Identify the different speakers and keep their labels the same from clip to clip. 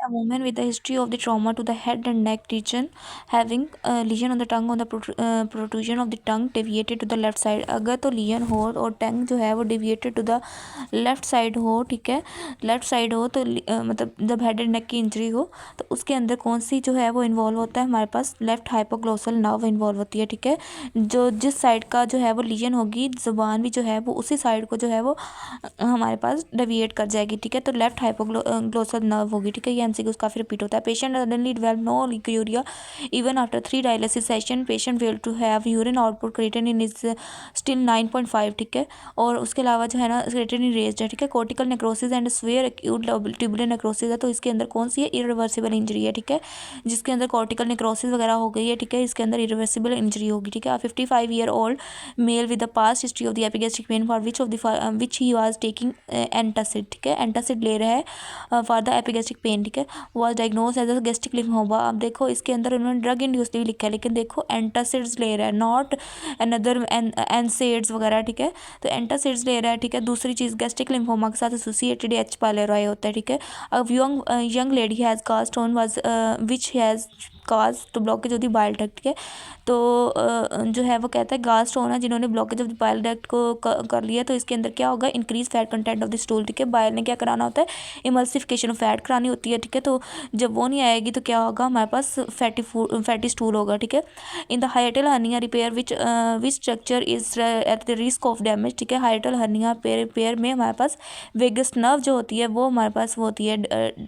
Speaker 1: a woman with a history of the trauma to the head and neck region, having a lesion on the tongue on the protrusion of the tongue deviated to the left side। अगर तो legion हो और टंग जो है वो deviated to the left side हो, ठीक है, लेफ्ट साइड हो तो मतलब जब हेड एंड नेक की इंजरी हो तो उसके अंदर कौन सी जो है वो इन्वॉल्व होता है, हमारे पास लेफ्ट हाइपोग्लोसल नर्व इन्वॉल्व होती है, ठीक है। जो जिस साइड का जो है वो लीजन होगी, ज़ुबान भी जो है वो उसी साइड को जो है वो हमारे पास डेविएट कर जाएगी, ठीक है। तो लेफ्ट हाइपोग्लोसल नर्व होगी, ठीक है। ये एमसीक्यूज काफ़ी रिपीट होता है। Patient suddenly develop no urea even after 3 dialysis session. Patient fail to have urine output creatinine is still 9.5, ठीक है। और उसके अलावा जो है ना क्रिएटिनिन रेज्ड है, ठीक है। Cortical necrosis and swear acute tubular necrosis है। तो इसके अंदर कौन सी है, इरिवर्सिबल इंजरी है, ठीक है। जिसके अंदर कोर्टिकल नेक्रोसिस वगैरह हो गई है, ठीक है, इसके अंदर इरिवर्सिबल इंजरी होगी, ठीक है। 55 year old mail with the past history of the epigastric pain for which he was taking antacid, ठीक है, एंटासिड ले रहा है फॉर द एपिगैस्ट्रिक पेन, ठीक है। Was diagnose as a gastric lymphoma. अब देखो इसके अंदर उन्होंने ड्रग इंड्यूस्ड भी लिखा है, लेकिन देखो एंटासिड्स ले रहा है, नॉट अनदर एनसेड्स वगैरह, ठीक है। तो एंटासिड्स ले रहा है, ठीक है। दूसरी चीज़ गैस्ट्रिक लिम्फोमा के साथ एसोसिएटेड एच पायलोराई होता है, ठीक है। अब young lady has cast on was which has cause to blockage of the bile duct, ठीक है। तो जो है वो कहता है गाज स्टोन है जिन्होंने blockage of the bile duct को कर लिया, तो इसके अंदर क्या होगा, increase fat content of the stool, ठीक है। बाइल ने क्या कराना होता है, इमल्सिफिकेशन ऑफ फैट करानी होती है, ठीक है। तो जब वो नहीं आएगी तो क्या होगा, हमारे पास फैटी स्टूल होगा, ठीक है। In the हाइटल hernia repair which structure is at the risk of damage, ठीक है। हाइटल हर्निया रिपेयर में हमारे पास वेगस नर्व जो होती है वो हमारे पास वो होती है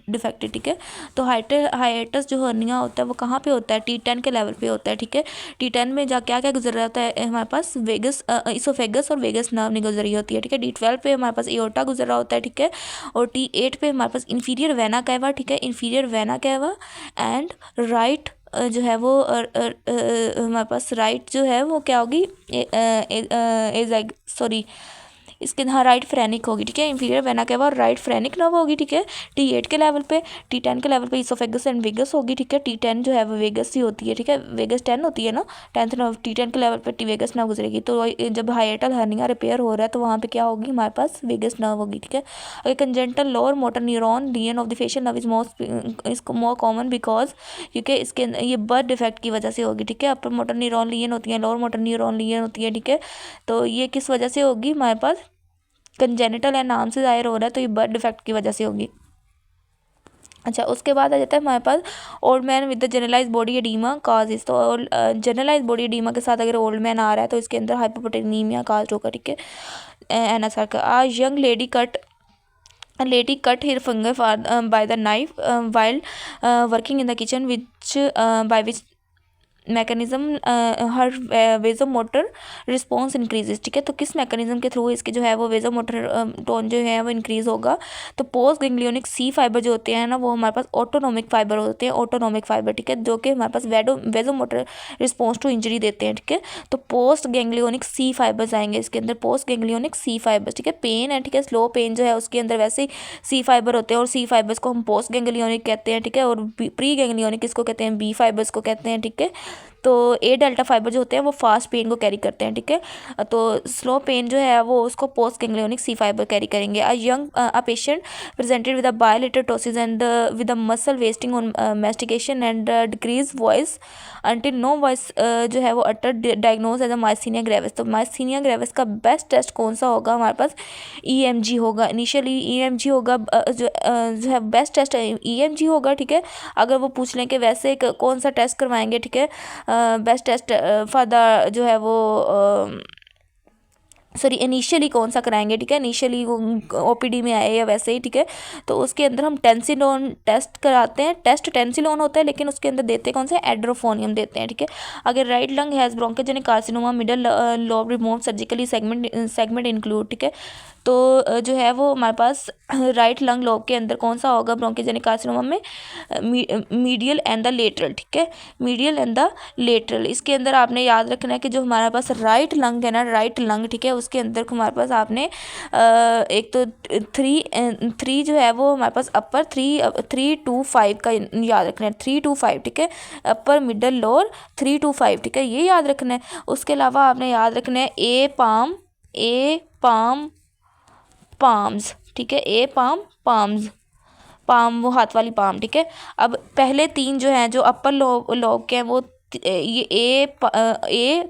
Speaker 1: डिफेक्टेड, ठीक है। तो हाइटस जो हर्निया होता है वो कहाँ पे होता है, T10 के लेवल पे होता है, ठीक है। T10 में जा क्या क्या गुजर रहा होता है, हमारे पास वेगस इसोफेगस और वेगस नर्व नहीं गुजर रही होती है, ठीक है। D12 पे हमारे पास एओर्टा गुजर रहा होता है, ठीक है। और T8 पे हमारे पास इंफीरियर वेना कैवा, ठीक है, inferior vena cava and right जो है वो हमारे पास राइट जो है वो क्या होगी, सॉरी इसके हाँ राइट फ्रेनिक होगी, ठीक है। इंफीरियर वेना कैवा और राइट फ्रेनिक नर्व होगी, ठीक है। T8 के लेवल पे, T10 के लेवल पे इसोफेगस एंड वेगस होगी, ठीक है। T10 जो है वो वेगस ही होती है, ठीक है। वेगस 10 होती है ना, 10th नर्व। T10 के लेवल पे टी वेगस नर्व गुजरेगी। तो जब हाइटल हर्निया रिपेयर हो रहा है तो वहाँ पे क्या होगी, हमारे पास वेगस नर्व होगी, ठीक है। अगर congenital lower motor neuron lesion of the facial nerve is more common because, क्योंकि इसके ये बर्थ डिफेक्ट की वजह से होगी, ठीक है। अपर मोटर न्यूरॉन लीजन होती है, लोअर मोटर न्यूरॉन लीजन होती है, ठीक है। तो ये किस वजह से होगी, हमारे पास कंजेनिटल है, नाम से जाहिर हो रहा है, तो ये बर्थ डिफेक्ट की वजह से होगी। अच्छा, उसके बाद आ जाता है हमारे पास old man with the generalize body oedema cause is. तो जनरलाइज बॉडी एडीमा के साथ अगर ओल्ड मैन आ रहा है तो इसके अंदर हाइपोप्रोटीनीमिया काज होगा, ठीक है। एनएसआर का आज young lady cut a lady cut her finger by the knife while working in the kitchen which by which mechanism her vaso motor response increases, ठीक है। तो किस मैकेनिज्म के थ्रू इसके जो है वो वेजो मोटर टोन जो है वो इंक्रीज होगा, तो पोस्ट गैंग्लियोनिक सी फाइबर जो होते हैं ना वो हमारे पास ऑटोनोमिक फाइबर होते हैं, ऑटोनोमिक फाइबर, ठीक है, जो कि हमारे पास वेजो मोटर रिस्पॉन्स टू इंजरी देते हैं, ठीक है। तो पोस्ट गैंग्लियोनिक सी फाइबर्स आएंगे इसके अंदर, पोस्ट गैंग्लियोनिक सी फाइबर्स, ठीक है। पेन है, ठीक है, स्लो पेन जो है उसके अंदर वैसे ही सी फाइबर होते हैं और सी फाइबर्स को हम पोस्ट गैंग्लियोनिक कहते हैं, ठीक है। और प्री गैंग्लियोनिक किसको कहते हैं, बी फाइबर्स को कहते हैं, ठीक है। तो ए डेल्टा फाइबर जो होते हैं वो फास्ट पेन को कैरी करते हैं, ठीक है। तो स्लो पेन जो है वो उसको post ganglionic C fibre carry करेंगे। A patient presented with a bilateral ptosis and with a muscle wasting on mastication and decrease voice until no voice जो है वो after diagnose as a myasthenia gravis. तो myasthenia gravis का best test कौन सा होगा, हमारे पास ईएमजी होगा, इनिशियली ईएमजी होगा, जो है बेस्ट टेस्ट ईएमजी होगा, ठीक है। अगर वो पूछ लें कि वैसे कौन सा टेस्ट करवाएंगे, ठीक है, बेस्ट टेस्ट फॉर द जो है वो सॉरी इनिशियली कौन सा कराएंगे, ठीक है। इनिशियली ओपीडी में आए या वैसे ही, ठीक है। तो उसके अंदर हम टेंसिलोन टेस्ट कराते हैं, टेस्ट टेंसिलोन होता है लेकिन उसके अंदर देते हैं कौन सा, एड्रोफोनियम देते हैं, ठीक है। अगर right lung has bronchogenic carcinoma middle lobe remove surgically segment include, ठीक है। तो जो है वो हमारे पास राइट लंग लोब के अंदर कौन सा होगा ब्रोंकोजेनिक कार्सिनोमा में, मीडियल एंड द लेटरल, ठीक है, मीडियल एंड द लेटरल। इसके अंदर आपने याद रखना है कि जो हमारे पास राइट लंग है ना, राइट लंग, ठीक है, उसके अंदर हमारे पास आपने एक तो थ्री जो है वो हमारे पास अपर 3 to 5 का याद रखना है, 3 to 5, ठीक है। अपर मिडल लोअर 3 to 5, ठीक है, ये याद रखना है। उसके अलावा आपने याद रखना है ए पाम पाम्स, ठीक है, ए पाम पाम्स, पाम, वो हाथ वाली पाम, ठीक है। अब पहले 3 जो हैं, जो अपर लोब के हैं, वो ये A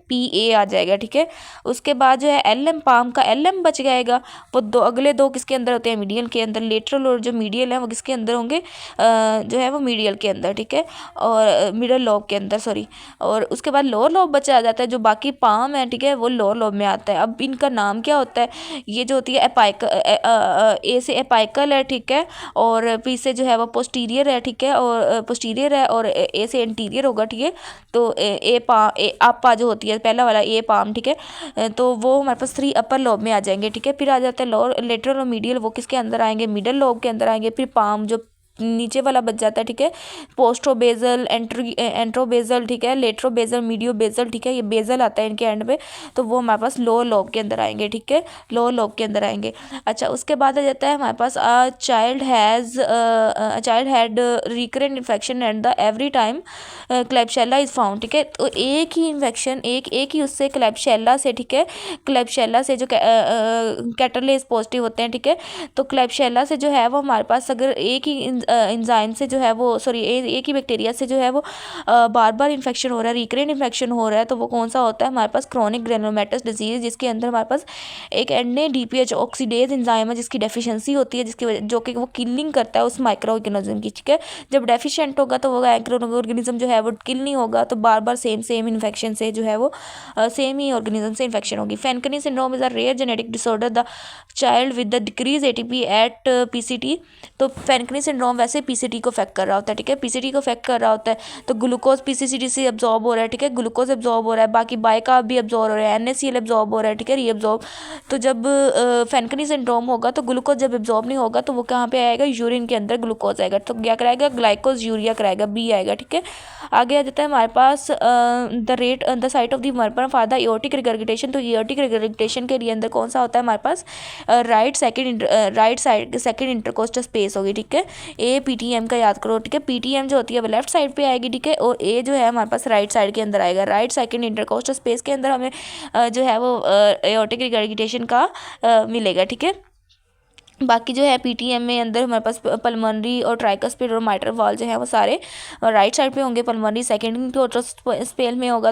Speaker 1: P A आ जाएगा, ठीक है। उसके बाद जो है LM, पाम का LM बच जाएगा। वो अगले 2 किसके अंदर होते हैं, मीडियल के अंदर। लेटरल और जो मीडियल है वो किसके अंदर होंगे, जो है वो मीडियल के अंदर, ठीक है, और मिडल लोब के अंदर, सॉरी। और उसके बाद लोअर लोब बचा जाता है, जो बाकी पाम है, ठीक है, वो लोअर लोब में आता है। अब इनका नाम क्या होता है, ये जो होती है एपाइकल, A से एपाइकल है, ठीक है, और P से जो है वो पोस्टीरियर है, ठीक है, और पोस्टीरियर है, और A से इंटीरियर होगा, ठीक है। तो आपा जो होती है, पहला वाला A पाम, ठीक है, तो वो हमारे पास 3 अपर लोब में आ जाएंगे, ठीक है। फिर आ जाता है लोअर, लेटरल और मीडियल, वो किसके अंदर आएंगे, मिडल लोब के अंदर आएंगे। फिर पाम जो नीचे वाला बच जाता है, ठीक है, पोस्ट्रोबेजल, एंट्रोबेजल, ठीक है, लेट्रोबेजल, मीडियोबेजल, ठीक है, ये बेजल आता है इनके एंड पे, तो वो हमारे पास लोअर लोब के अंदर आएंगे, ठीक है, लोअर लोब के अंदर आएंगे। अच्छा, उसके बाद आ जाता है हमारे पास child had recurrent infection and the every time klebsiella is found, ठीक है। तो एक ही इन्फेक्शन, एक ही उससे क्लेबशेला से, ठीक है, क्लेबशेला से जो कैटरलेस पॉजिटिव होते हैं, ठीक है, तो क्लेबशेला से जो है वो हमारे पास अगर एक ही इंजाइम से जो है वो, सॉरी, एक ही बैक्टीरिया से जो है वो बार बार इन्फेक्शन हो रहा है, रिकरेंट इन्फेक्शन हो रहा है, तो वो कौन सा होता है हमारे पास, क्रोनिक ग्रेनुलोमेटस डिजीज, जिसके अंदर हमारे पास एक NADPH ऑक्सीडेज इंजाइम है, जिसकी डेफिशिएंसी होती है, जिसकी वजह, जो कि वो किलिंग करता है उस माइक्रो ऑर्गेनिज्म की, ठीक है। जब डेफिशिएंट होगा तो वो माइक्रो ऑर्गेनिज्म जो है वो किल नहीं होगा, तो बार बार सेम इन्फेक्शन से जो है वो सेम ही ऑर्गेनिज्म से इन्फेक्शन होगी। Fanconi syndrome is a rare genetic disorder the child with the decrease ATP at PCT। तो फैनकनी सिंड्रोम वैसे PCT को अफेक्ट कर रहा होता है, ठीक है, PCT को अफेक्ट कर रहा होता है, तो ग्लूकोज PCT से एब्जॉर्ब हो रहा है, ठीक है, ग्लूकोज एब्जॉर्ब हो रहा है, बाकी बाइकार्ब भी एब्जॉर्ब हो रहा है, NaCl एब्जॉर्ब हो रहा है, ठीक है, रीएब्जॉर्ब। तो जब फैनकनी सिंड्रोम होगा तो ग्लूकोज जब एब्जॉर्ब नहीं होगा तो वो कहाँ पे आएगा, यूरिन के अंदर ग्लूकोज आएगा, तो क्या कराएगा, ग्लाइकोज यूरिया कराएगा, B आएगा, ठीक है। आगे आ जाता है हमारे पास the site of the murmur for the aortic regurgitation. तो एओर्टिक रिगर्गिटेशन के लिए अंदर कौन सा होता है हमारे पास, right side second intercostal space होगी, ठीक है। APTM का याद करो, ठीक है, PTM जो होती है वो लेफ्ट साइड पे आएगी, ठीक है, और A जो है हमारे पास राइट साइड के अंदर आएगा। राइट सेकंड इंटरकोस्टल स्पेस के अंदर हमें जो है वो एओर्टिक रिगर्गिटेशन का मिलेगा, ठीक है। बाकी जो है PTM में अंदर हमारे पास पल्मोनरी और ट्राइकस्पिड और माइट्रल वॉल जो है वो सारे राइट साइड पे होंगे। पल्मोनरी सेकेंड स्पेल में होगा,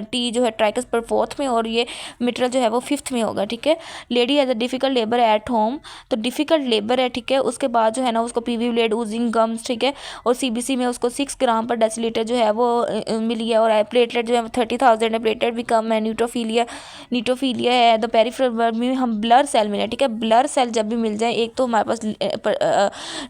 Speaker 1: T जो है ट्राइकस्पिड 4th में, और ये मिट्रल जो है वो 5th में होगा, ठीक है। Lady has a difficult labour at home, तो डिफिकल्ट लेबर है, ठीक है। उसके बाद जो है ना उसको PV ब्लेड, ऊजिंग गम्स, ठीक है, और CBC में उसको 6 ग्राम पर डेसीलीटर जो है वो मिली है, और प्लेटलेट जो है 30,000 है, प्लेटलेट भी कम है। न्यूट्रोफिलिया है। द पेरिफेरल में हम ब्लर सेल मिले, ठीक है, ब्लर सेल जब भी मिल जाए, एक तो हमारे पास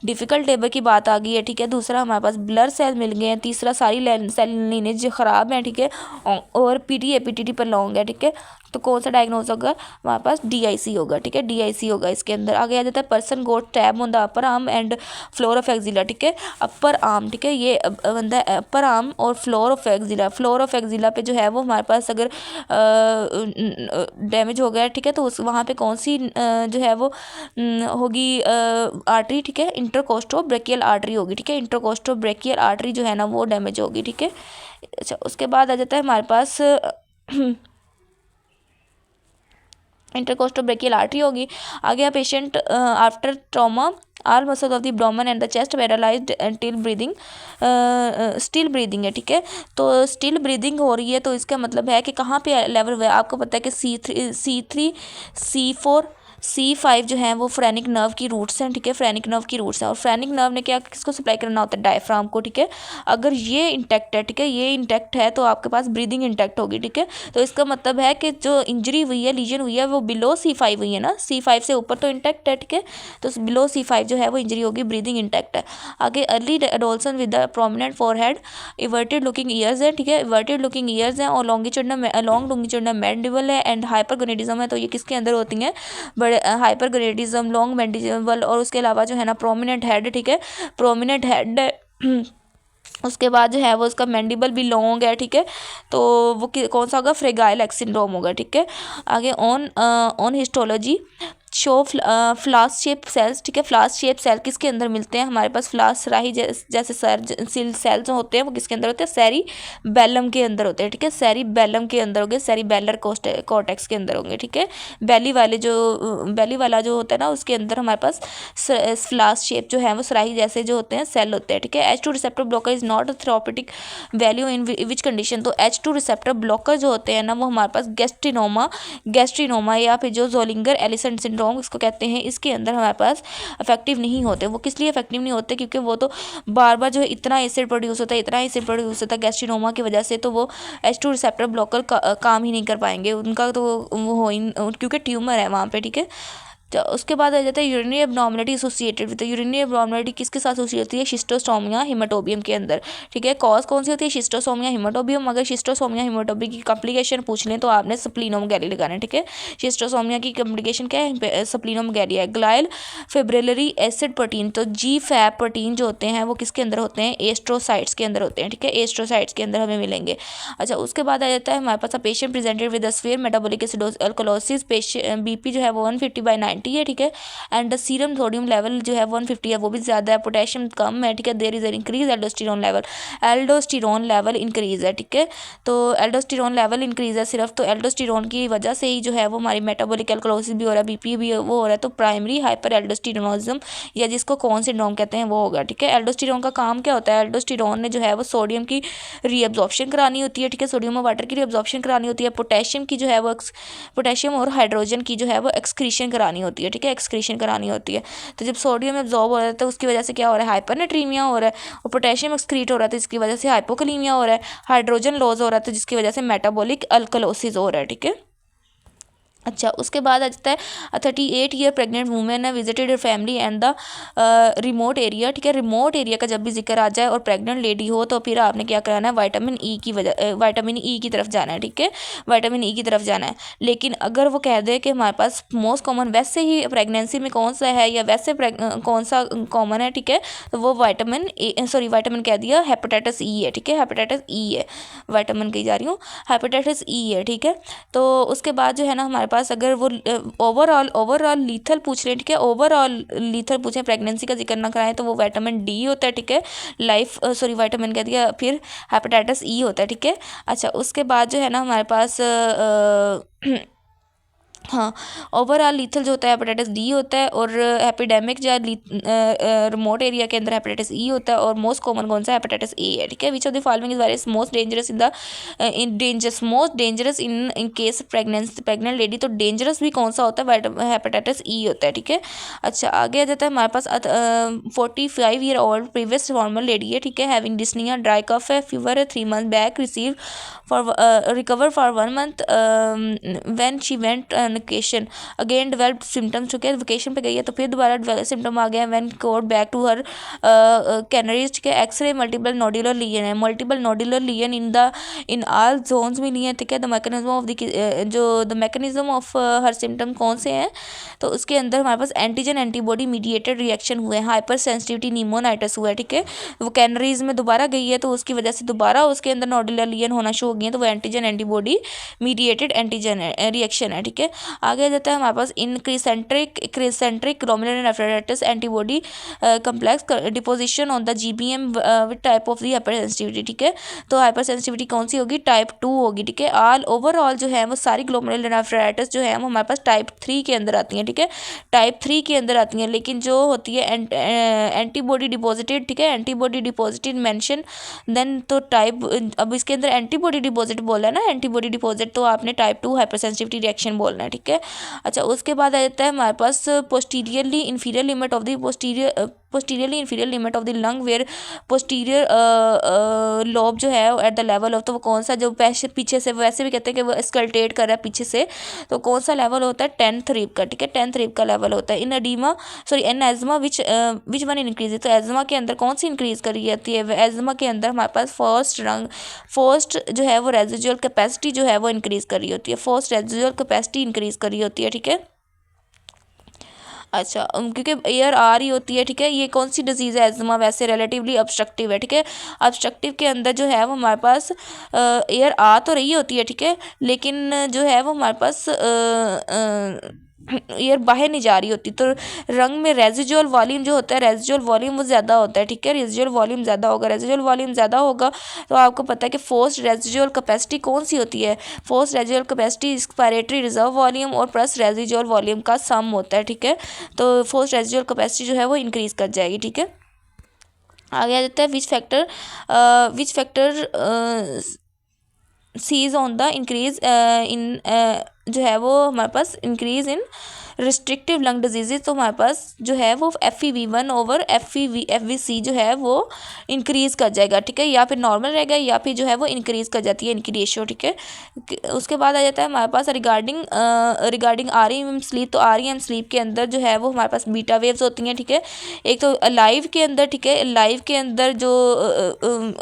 Speaker 1: डिफिकल्ट लेबर की बात आ गई है, ठीक है, दूसरा हमारे पास ब्लर सेल मिल गए हैं, तीसरा सारी सेल लीनेज ख़राब है, ठीक है, और PTA-PTT पर लॉन्ग है, ठीक है। तो कौन सा डायग्नोज होगा हमारे पास, DIC होगा, ठीक है, DIC होगा इसके अंदर। आगे आ जाता है person got tab on the upper arm and floor of axilla, ठीक है, अपर आर्म, ठीक है, ये बंदा है अपर आर्म और floor of axilla. Floor of axilla पे जो है वो हमारे पास अगर डैमेज हो गया, ठीक है, तो उस वहाँ पे कौन सी जो है वो होगी आर्टरी, ठीक है, इंटरकोस्टोब्रेकियल आर्टरी होगी, ठीक है, इंटरकोस्टोब्रेकियल आर्टरी जो है ना वो डैमेज होगी, ठीक है। अच्छा, उसके बाद आ जाता है हमारे पास इंटरकोस्टोब्रेकियल आर्टरी होगी। आगे patient after trauma all muscle of the abdomen and the chest paralysed till breathing, still breathing है, ठीक है। तो स्टिल ब्रीदिंग हो रही है, तो इसका मतलब है कि कहाँ पे लेवल हुआ है, आपको पता है कि C3 C4 C5 जो है वो फ्रेनिक नर्व की रूट्स हैं, ठीक है, फ्रेनिक नर्व की रूट्स हैं, और फ्रेनिक नर्व ने क्या किसको सप्लाई करना होता है, डायफ्राम को, ठीक है। अगर ये इंटैक्ट है, ठीक है, ये इंटैक्ट है तो आपके पास ब्रीदिंग इंटैक्ट होगी, ठीक है। तो इसका मतलब है कि जो इंजरी हुई है, लीजन हुई है, वो बिलो C5 हुई है ना, C5 से ऊपर तो इंटैक्ट है, ठीक है, तो बिलो C5 जो है वो इंजरी होगी, ब्रीदिंग इंटैक्ट है। आगे early adolescent with the prominent forehead, everted looking ears है, ठीक है, इवर्टेड लुकिंग ईयर्स हैं, और लॉन्गिट्यूडनल मैंडिबल है एंड हाइपरगोनेडिज्म है, तो ये किसके अंदर होती हैं, हाइपरग्रेडिज्म, लॉन्ग मैंडिबल, और उसके अलावा जो है ना प्रोमिनेंट हेड, ठीक है, प्रोमिनेंट हेड उसके बाद जो है वो उसका मैंडिबल भी लॉन्ग है, ठीक है, तो वो कौन सा होगा, फ्रेगाइल एक्स सिंड्रोम होगा, ठीक है। आगे on histology show flask shape cells, ठीक है। फ्लास्क शेप सेल किसके अंदर मिलते हैं, हमारे पास फ्लास्क राही जैसे सेल्स होते हैं वो किसके अंदर होते हैं, सेरी बेलम के अंदर होते हैं, ठीक है। सेरी बेलम के अंदर होंगे, सेरी बेलर कॉर्टेक्स के अंदर होंगे, ठीक है। बेली वाला जो होता है ना उसके अंदर हमारे पास फ्लास्क शेप जो है वो सराही जैसे जो होते हैं सेल होते हैं, ठीक है। H2 receptor blocker is not a therapeutic value in which condition. तो H2 रिसेप्टर ब्लॉकर जो होते हैं ना वो हमारे पास गैस्ट्रिनोमा या फिर जो जोलिंगर एलिसन सिंड्रोम इसको कहते हैं, इसके अंदर हमारे पास इफेक्टिव नहीं होते। वो किस लिए इफेक्टिव नहीं होते, क्योंकि वो तो बार बार जो है इतना एसिड प्रोड्यूस होता है गैस्ट्रिनोमा की वजह से, तो वो H2 रिसेप्टर ब्लॉकर काम ही नहीं कर पाएंगे उनका, तो वो हो क्योंकि ट्यूमर है वहाँ पे, ठीक है। तो उसके बाद आ जाता है urinary abnormality associated with. Urinary abnormality किसके साथ एसोसिएट होती है, शिस्टोसोमिया हिमेटोबियम के अंदर, ठीक है। कॉज कौन सी होती है, शिस्टोसोमिया हिमेटोबियम। अगर शिस्टोसोमिया हिमेटोबियम की कॉम्प्लिकेशन पूछ लें तो आपने स्प्लीनोमेगाली लगाना है, ठीक है। शिस्टोसोमिया की कॉम्प्लिकेशन क्या है, स्प्लीनोमेगाली है। ग्लाइल फिब्रिलरी एसिड प्रोटीन, तो जी फैप प्रोटीन जो होते हैं वो किसके अंदर होते हैं, एस्ट्रोसाइट्स के अंदर होते हैं, ठीक है। एस्ट्रोसाइट्स के अंदर हमें मिलेंगे। अच्छा, उसके बाद आ जाता है हमारे पास patient presented with severe metabolic alkalosis. Patient BP जो है वो 150/90 है, ठीक है। And the serum sodium level जो है 150 है, वो भी ज़्यादा है। पोटेशियम कम है, ठीक है। There is an increase aldosterone level increase है, ठीक है। तो एल्डोस्टेरोन लेवल इंक्रीज है सिर्फ, तो एल्डोस्टेरोन की वजह से ही जो है वो हमारी मेटाबॉलिक एल्कोलोसिस भी हो रहा है, बीपी भी वो हो रहा है। तो प्राइमरी हाइपर एल्डोस्टेरोनिज्म या जिसको कौन सिंड्रोम कहते हैं वो होगा, ठीक है। एल्डोस्टेरोन का काम क्या होता है, एल्डोस्टेरोन ने जो है वो सोडियम की रीअब्जॉर्प्शन करानी होती है, ठीक है। सोडियम और वाटर की रीअब्जॉर्प्शन करानी होती है। पोटेशियम की जो है वो पोटेशियम और हाइड्रोजन की जो है वो एक्सक्रीशन करानी होती है, ठीक है। एक्सक्रीशन करानी होती है। तो जब सोडियम एब्जॉर्ब हो रहा है तो उसकी वजह से क्या हो रहा है, हाइपरनेट्रीमिया हो रहा है। और पोटेशियम एक्सक्रीट हो रहा है तो इसकी वजह से हाइपोकलीमिया हो रहा है। हाइड्रोजन लॉस हो रहा है तो जिसकी वजह से मेटाबॉलिक अल्कलोसिस हो रहा है, ठीक है। अच्छा, उसके बाद आ जाता है 38 ईयर प्रेग्नेंट वुमेन है visited family and the remote area, ठीक है। रिमोट एरिया का जब भी जिक्र आ जाए और प्रेग्नेंट लेडी हो तो फिर आपने क्या कराना है, विटामिन ई की तरफ जाना है, ठीक है। विटामिन ई की तरफ जाना है। लेकिन अगर वो कह दे कि हमारे पास मोस्ट कॉमन वैसे ही प्रेगनेंसी में कौन सा है या वैसे कौन सा कॉमन है, ठीक है, तो वो विटामिन कह दिया हेपेटाइटिस ई है, ठीक है। हेपेटाइटिस ई है, विटामिन कही जा रही हूँ, हेपेटाइटिस ई है, ठीक है। तो उसके बाद जो है ना हमारे पास अगर वो ओवरऑल लीथल पूछ रहे हैं, ठीक है, ओवरऑल लीथल पूछें, प्रेगनेंसी का जिक्र ना कराएं, तो वो विटामिन डी होता है, ठीक है। विटामिन कह दिया, फिर हेपेटाइटिस ई होता है, ठीक है। अच्छा, उसके बाद जो है ना हमारे पास हाँ, ओवरऑल लीथल जो होता है हेपेटाइटिस डी होता है, और एपिडेमिक जो रिमोट एरिया के अंदर हेपेटाइटिस ई होता है, और मोस्ट कॉमन कौन सा हेपेटाइटिस ए है, ठीक है। विच of the following is very most dangerous in case pregnant lady. तो डेंजरस भी कौन सा होता है, हेपेटाइटिस ई होता है, ठीक है। अच्छा, आगे आ जाता है हमारे पास 45 year old previous normal lady है, ठीक है, हैविंग डिस्निया, ड्राई कफ है, फीवर है, 3 months back receive recover for 1 month when she went vacation again developed symptoms, ठीक है। वेकेशन पे गई है तो फिर दोबारा सिम्टम आ गया, when code back to her Canaries, ठीक है। एक्सरे मल्टीपल नोडुलर लीजन है, multiple nodular lesion in all zones में नहीं है, ठीक है। The mechanism of her symptom कौन से हैं, तो उसके अंदर हमारे पास एंटीजन एंटीबॉडी मीडिएटेड रिएक्शन हुए हैं, हाइपर सेंसिटिविटी निमोनाइटिस हुआ है, ठीक है। वो कैनरीज में दोबारा गई है तो उसकी वजह से दोबारा उसके अंदर नोडुलर लीजन होना शुरू हो गए हैं, तो वो antigen antibody mediated antigen reaction है, ठीक है। आगे आ जाता है हमारे पास crescentic glomerular nephritis antibody complex deposition on the GBM with type of the hyper sensitivity, ठीक है। तो हाइपर सेंसिटिविटी कौन सी होगी, टाइप 2 होगी, ठीक है। ओवरऑल जो है वो सारी ग्लोमेरुलर नेफ्राइटिस जो है वो हमारे पास टाइप 3 के अंदर आती हैं, ठीक है। टाइप 3 के अंदर आती हैं, लेकिन जो होती है एंटीबॉडी डिपॉजिटेड, ठीक है, एंटीबॉडी डिपॉजिटेड मेंशन देन, तो टाइप अब इसके अंदर एंटीबॉडी डिपॉजिट बोला है ना, एंटीबॉडी डिपॉजिट, तो आपने टाइप 2 हाइपर सेंसिटिविटी रिएक्शन बोलना है, ठीक है। अच्छा, उसके बाद आ जाता है हमारे पास posteriorly inferior limit of the lung where posterior lobe जो है एट द लेवल ऑफ, तो वो कौन सा जो पीछे से, वैसे भी कहते हैं कि वो स्कल्टेट कर रहा है पीछे से, तो कौन सा लेवल होता है, 10th रिब का, ठीक है। 10th रिब का लेवल होता है। इन एजमा विच वन इंक्रीज, तो एजमा के अंदर कौन सी इंक्रीज करी जाती है, एजमा के अंदर हमारे पास फर्स्ट जो है वो रेजिजुअल कैपेसिटी जो है वो इंक्रीज करी होती है, फर्स्ट रेजिजुअल कैपेसिटी इंक्रीज करी होती है, ठीक है। अच्छा, क्योंकि एयर आ रही होती है, ठीक है। ये कौन सी डिजीज़ है, एजमा वैसे रिलेटिवली ऑब्स्ट्रक्टिव है, ठीक है। ऑब्स्ट्रक्टिव के अंदर जो है वो हमारे पास एयर आ तो रही होती है, ठीक है, लेकिन जो है वो हमारे पास एयर बाहर नहीं जा रही होती, तो रंग में रेजिजुअल वॉल्यूम जो होता है, रेजिजुअल वॉल्यूम वो ज़्यादा होता है, ठीक है। रेजिजुअल वॉल्यूम ज़्यादा होगा, रेजिजुअल वॉल्यूम ज़्यादा होगा तो आपको पता है कि फोर्स्ड रेजिजुअल कैपेसिटी कौन सी होती है, forced residual capacity expiratory reserve volume और प्लस रेजिजुअल वॉल्यूम का सम होता है, ठीक है। तो फोर्स्ड रेजिजुअल कैपेसिटी जो है वो इंक्रीज़ कर जाएगी, ठीक है। आगे आ जाता है which factor sees on the increase in जो है वो हमारे पास increase in restrictive lung disease, तो हमारे पास जो है वो FeV1 ओवर FVC जो है वो इंक्रीज़ कर जाएगा, ठीक है, या फिर नॉर्मल रहेगा या फिर जो है वो इंक्रीज़ कर जाती है इनकी रेशियो, ठीक है। उसके बाद आ जाता है हमारे पास रिगार्डिंग REM स्लीप, तो REM स्लीप के अंदर जो है वो हमारे पास बीटा वेव्स होती हैं, ठीक है। एक तो लाइव के अंदर, ठीक है, लाइव के अंदर जो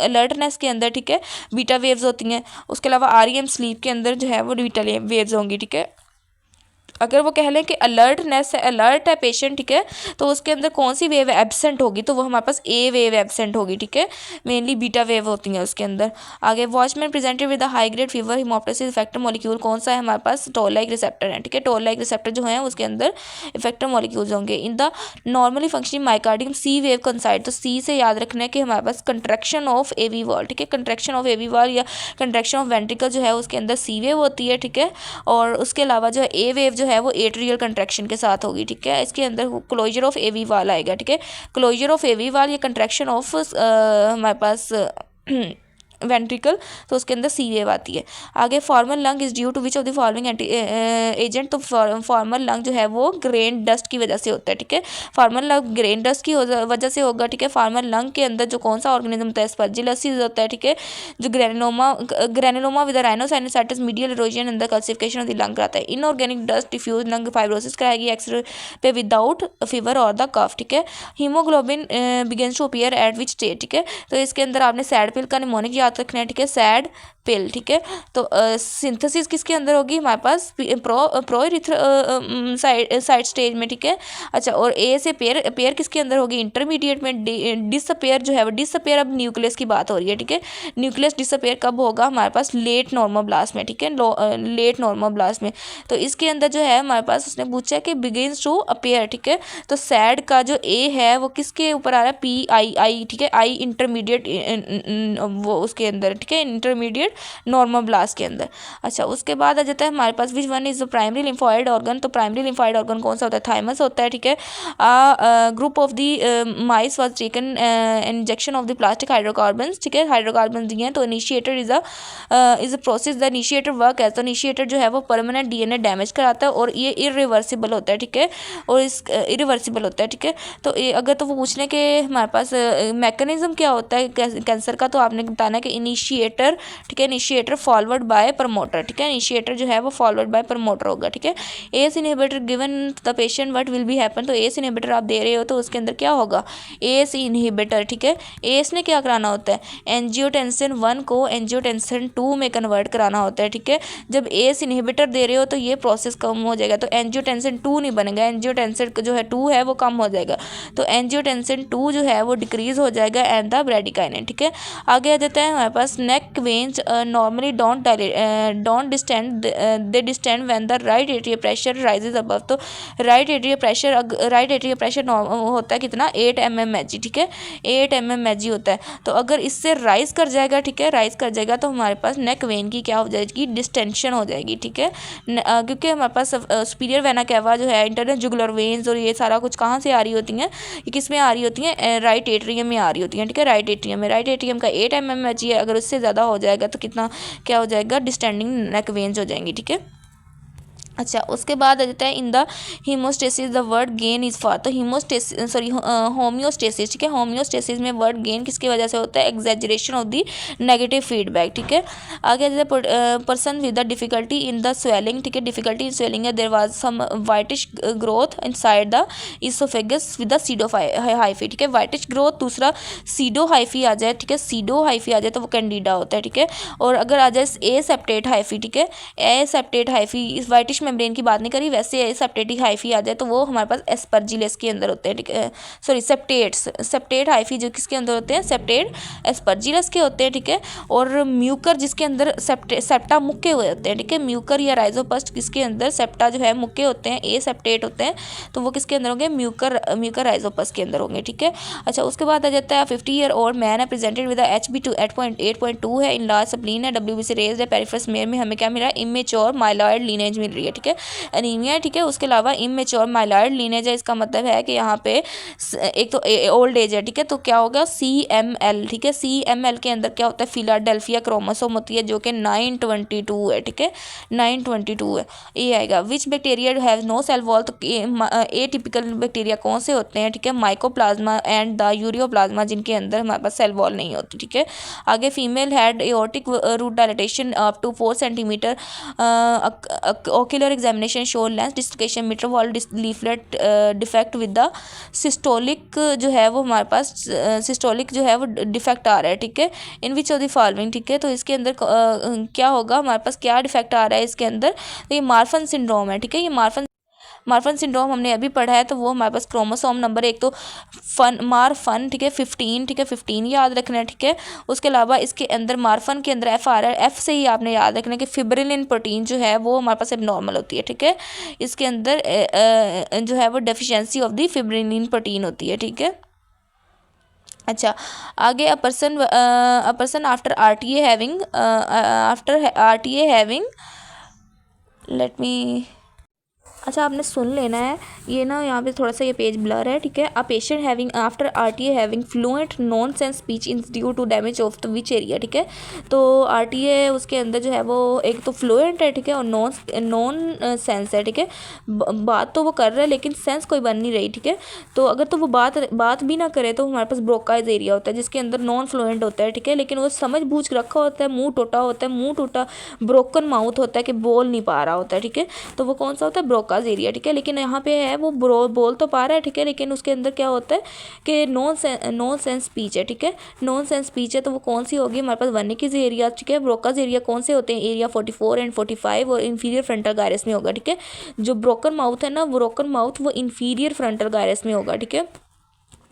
Speaker 1: अलर्टनेस के अंदर, ठीक है, बीटा वेव्स होती हैं। उसके अलावा REM स्लीप के अंदर जो है वो बीटा वेव्स होंगी, ठीक है। अगर वो कह लें कि अलर्टनेस है, अलर्ट है पेशेंट, ठीक है, तो उसके अंदर कौन सी वेव एब्सेंट होगी, तो वो हमारे पास ए वेव एब्सेंट होगी, ठीक है। मेनली बीटा वेव होती हैं उसके अंदर। आगे watchman presented with the high grade fever haemoptysis effector molecule कौन सा है हमारे पास, टोल लाइक रिसेप्टर है, ठीक है। टोल लाइक रिसेप्टर जो है उसके अंदर इफेक्टर मॉलिक्यूल्स होंगे। In the normally functioning myocardium c wave coincide, तो सी से याद रखना है कि हमारे पास कंट्रैक्शन ऑफ एवी वॉल, ठीक है, कंट्रैक्शन ऑफ एवी वॉल या कंट्रैक्शन ऑफ वेंट्रिकल जो है उसके अंदर सी वेव होती है, ठीक है। और उसके अलावा जो है ए वेव जो है वो एट्रियल कंट्रैक्शन के साथ होगी, ठीक है। इसके अंदर क्लोजर ऑफ एवी वाल आएगा, ठीक है। क्लोजर ऑफ एवी वाल या कंट्रैक्शन ऑफ हमारे पास वेंट्रिकल, तो उसके अंदर सी वेव आती है। आगे farmer lung is due to which of the following agent, तो फॉर्मल लंग जो है वो ग्रेन डस्ट की वजह से होता है, ठीक है। फॉर्मल लंग ग्रेन डस्ट की वजह से होगा, ठीक है। फॉर्मल लंग के अंदर जो कौन सा ऑर्गेनिज्म होता है, एस्परजिलस होता है, ठीक है, जो granuloma with rhinosinusitis medial erosion in the calcification of the lung कराता है। Inorganic dust diffuse lung fibrosis कराएगी एक्सरे पे विदाउट फीवर और द कफ, ठीक है। Haemoglobin begins to appear at which stage, ठीक है। तो इसके अंदर आपने सैड पिल का निमोनिक याद रखना है, ठीक है, सैड पिल, ठीक है। तो सिंथेसिस किसके अंदर होगी हमारे पास, साइड स्टेज में, ठीक है। अच्छा, और ए से पेयर किसके अंदर होगी, इंटरमीडिएट में। डिसअपेयर जो है वो डिसअपेयर, अब न्यूक्लियस की बात हो रही है, ठीक है। न्यूक्लियस डिसअपेयर कब होगा हमारे पास, लेट नॉर्मोब्लास्ट में, ठीक है, लेट नॉर्मोब्लास्ट में। तो इसके अंदर जो है हमारे पास उसने पूछा कि बिगिंस टू अपीयर, ठीक है। तो सैड का जो ए है वो किसके ऊपर आ रहा है, PII, ठीक है, आई इंटरमीडिएट वो उसके अंदर, ठीक है, इंटरमीडिएट नॉर्मोब्लास्ट के अंदर। अच्छा, उसके बाद आ जाता है हमारे पास which one is primary lymphoid organ, तो प्राइमरी लिम्फोइड ऑर्गन कौन सा होता है, थाइमस होता है, ठीक है। Group of the mice was taken injection of the plastic hydrocarbons, ठीक है, हाइड्रोकार्बन दिए हैं। तो initiator is a process, the initiator work as, तो इनिशिएटर जो है वो परमानेंट DNA डैमेज कराता है और ये इरिवर्सिबल होता है, ठीक है, और इस इरिवर्सिबल होता है, ठीक है। तो अगर तो वो पूछने के हमारे पास मैकेनिज्म क्या होता है कैंसर का, तो आपने बताना है कि इनिशिएटर, ठीक है, इनिशिएटर फॉरवर्ड बाय प्रमोटर, ठीक है, इनिशिएटर जो है वो फॉरवर्ड बाय प्रमोटर होगा, ठीक है। ACE inhibitor given the patient what will be happen, तो एस इनहिबिटर आप दे रहे हो तो उसके अंदर क्या होगा, एस इनहिबिटर, ठीक है। एस ने क्या कराना होता है, एंजियोटेंसिन 1 को एंजियोटेंसिन 2 में कन्वर्ट कराना होता है, ठीक है। जब एस इनहिबिटर दे रहे हो तो ये प्रोसेस कम हो जाएगा, तो एंजियोटेंसिन 2 नहीं बनेगा, एंजियोटेंसिन जो है 2 है वो कम हो जाएगा, तो एंजियोटेंसिन 2 जो है वो डिक्रीज हो जाएगा एंड द ब्रेडिकाइनेट, ठीक है। आगे आ जाता है हमारे पास neck veins normally don't distend, they distend when the right atrial pressure rises above, तो राइट एट्रियल प्रेशर होता है कितना, 8 mmHg, ठीक है, 8 mmHg होता है। तो अगर इससे राइज कर जाएगा, ठीक है, राइज कर जाएगा तो हमारे पास नेक वेन की क्या हो जाएगी, डिस्टेंशन हो जाएगी, ठीक है। क्योंकि हमारे पास सुपीरियर वेना कैवा जो है, इंटरनल जुगुलर वेन्स और ये सारा कुछ कहाँ से आ रही होती हैं, ये किस में आ रही होती हैं, राइट एट्रियम में आ रही होती हैं, ठीक है, राइट एट्रियम में। राइट एट्रियम का 8 mmHg है, अगर उससे ज़्यादा हो जाएगा तो कितना क्या हो जाएगा, डिस्टेंडिंग नेक वेन्स हो जाएंगी, ठीक है। अच्छा, उसके बाद आ जाता है in the haemostasis the word gain is for, तो होम्योस्टेसिस, ठीक है, होम्योस्टेसिस में वर्ड गेन किसकी वजह से होता है, exaggeration of the negative feedback, ठीक है। आगे आ जाता है person with the difficulty in the swelling, ठीक है, डिफिकल्टी इन स्वेलिंग है, there was some whitish growth inside the oesophagus with the pseudo hyphae, ठीक है, वाइटिश ग्रोथ। दूसरा सीडो हाइफी आ जाए, ठीक है, सीडो हाइफी आ जाए तो वो कैंडिडा होता है, ठीक है। और अगर आ जाए ए सेप्टेट हाइफी, ठीक है, ए सेप्टेट हाइफी इस वाइटिश मेम्ब्रेन की बात नहीं करी, वैसे सेप्टेटिक हाइफी आ जाए तो वो हमारे पास एस्परजिलस के अंदर होते हैं, ठीक है, सॉरी सेप्टेट हाइफी जो किसके अंदर होते हैं, सेप्टेट एस्परजिलस के होते हैं, ठीक है। और म्यूकर जिसके अंदर सेप्टा मुक्के हुए होते हैं, ठीक है, म्यूकर या राइजोपस्ट किसके अंदर सेप्टा जो है मुक्के होते हैं, ए सेप्टेट होते हैं, तो वो किसके अंदर होंगे, म्यूकर राइजोपस के अंदर होंगे, ठीक है। अच्छा, उसके बाद आ जाता है 50 ईयर ओल्ड मैन है प्रेजेंटेड विद HB2 8.2 है, इन लार्ज स्प्लीन है, WBC रेज है, पेरिफेरस मेयर में हमें क्या मिल रहा है, इमेच्योर माइलॉइड लीनेज मिल रही है, ठीक है, एनीमिया है, ठीक है। उसके अलावा इमेच्योर माइलॉइड लीनेज है, इसका मतलब है कि यहाँ पे एक तो ओल्ड एज है, ठीक है, तो क्या होगा CML, ठीक है, CML के अंदर क्या होता है, फिलाडेल्फिया क्रोमोसोम होती है जो कि 922 है, ठीक है, 922 है, ये आएगा। Which bacteria have no cell wall, तो एटिपिकल बैक्टीरिया कौन से होते हैं, ठीक है, माइकोप्लाज्मा एंड द यूरियोप्लाज्मा, जिनके अंदर हमारे पास सेल वॉल नहीं होती, ठीक है। आगे female had aortic root dilatation up to 4 centimetre, ocular examination show lens dislocation mitral valve leaflet defect with the systolic जो है वो हमारे पास सिस्टोलिक जो है वो डिफेक्ट आ रहा है, ठीक है, इन विच ऑफ द फॉलोइंग, ठीक है, तो इसके अंदर क्या होगा, हमारे पास क्या डिफेक्ट आ रहा है इसके अंदर, तो ये मार्फन सिंड्रोम है, ठीक है, ये मार्फन सिंड्रोम हमने अभी पढ़ा है, तो वो हमारे पास क्रोमोसोम नंबर एक तो मार्फन, ठीक है, 15, ठीक है, 15 याद रखना है, ठीक है। उसके अलावा इसके अंदर मार्फन के अंदर एफ आ रहा है, एफ से ही आपने याद रखना है कि फिब्रिलिन प्रोटीन जो है वो हमारे पास एबनॉर्मल होती है, ठीक है, इसके अंदर जो है वो डेफिशिएंसी ऑफ द फिब्रिलिन प्रोटीन होती है, ठीक है। अच्छा, आगे a person after RTA having let me, अच्छा आपने सुन लेना है, ये ना यहाँ पे थोड़ा सा ये पेज ब्लर है, ठीक है। A patient having after RTA having fluent nonsense speech in due to damage of the which area, ठीक है, तो RTA उसके अंदर जो है वो एक तो फ्लुएंट है, ठीक है, और नॉन सेंस है, ठीक है, बात तो वो कर रहा है लेकिन सेंस कोई बन नहीं रही, ठीक है, तो अगर तो वो बात भी ना करे तो हमारे पास ब्रोकाइज एरिया होता है जिसके अंदर नॉन फ्लुएंट होता है, ठीक है, लेकिन वो समझ बूझ के रखा होता है, मुंह टूटा ब्रोकन माउथ होता है कि बोल नहीं पा रहा होता है, ठीक है, तो वो कौन सा होता है, ब्रोकाइज एरिया, ठीक है। लेकिन यहाँ पे है वो बोल तो पा रहा है, ठीक है, लेकिन उसके अंदर क्या होता है कि नॉन सेंस स्पीच है, ठीक है, नॉन सेंस स्पीच है, तो वो कौन सी होगी हमारे पास, वर्निकीज एरिया, ठीक है। ब्रोकाज एरिया कौन से होते हैं, एरिया 44 एंड 45 और इंफीरियर फ्रंटल गायरस में होगा, ठीक है। जो ब्रोकन माउथ है ना, ब्रोकन माउथ वो इंफीरियर फ्रंटल गायरस में होगा, ठीक है।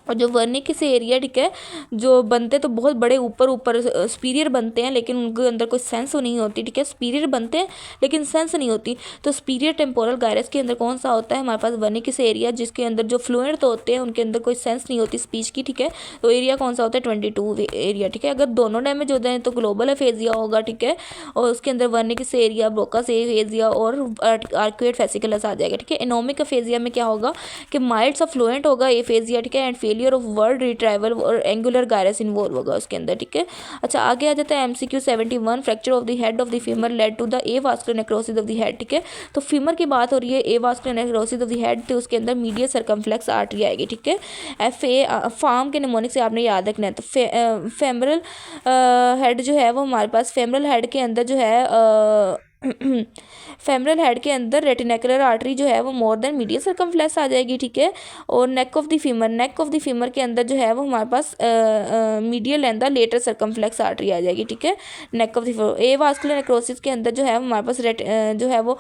Speaker 1: और जो वर्निकिस एरिया, ठीक है, जो बनते तो बहुत बड़े ऊपर स्पीरियर बनते हैं लेकिन उनके अंदर कोई सेंस नहीं होती, ठीक है, स्पीरियर बनते हैं लेकिन सेंस नहीं होती, तो स्पीरियर टेम्पोरल गायरस के अंदर कौन सा होता है हमारे पास, वर्निकिस एरिया, जिसके अंदर जो फ्लुएंट तो होते हैं उनके अंदर कोई सेंस नहीं होती स्पीच की, ठीक है, तो एरिया कौन सा होता है 22 एरिया, ठीक है। अगर दोनों डैमेज होते हैं तो ग्लोबल एफेजिया होगा, ठीक है, और उसके अंदर वर्निकिस एरिया, ब्रोकास एफेजिया और आर्क्वेट फेसिकुलस आ जाएगा, ठीक है। एनोमिक एफेजिया में क्या होगा कि माइल्ड सा फ्लुएंट होगा एफेजिया, ठीक है, and failure of word retrieval और एंगुलर गायरस इन्वॉल्व होगा उसके अंदर, ठीक है। अच्छा, आगे आ जाता है MCQ 71 fracture of the head of the femur led to the avascular necrosis of the head, ठीक है, तो फीमर की बात हो रही है, avascular necrosis of the head, तो उसके अंदर मीडियल सर्कमफ्लेक्स आर्टरी आएगी, ठीक है। फार्म के निमोनिक से आपने याद रखना है, तो फेमरल हेड जो है वो हमारे पास फेमरल हेड के अंदर जो है फेमरल हेड के अंदर रेटिनेकुलर आर्टरी जो है वो मोर देन मीडियल सर्कमफ्लेक्स आ जाएगी, ठीक है। और नेक ऑफ द फीमर के अंदर जो है वो हमारे पास medial and the lateral circumflex artery आ जाएगी, ठीक है। Neck of the femur avascular necrosis के अंदर जो है हमारे पास जो है वो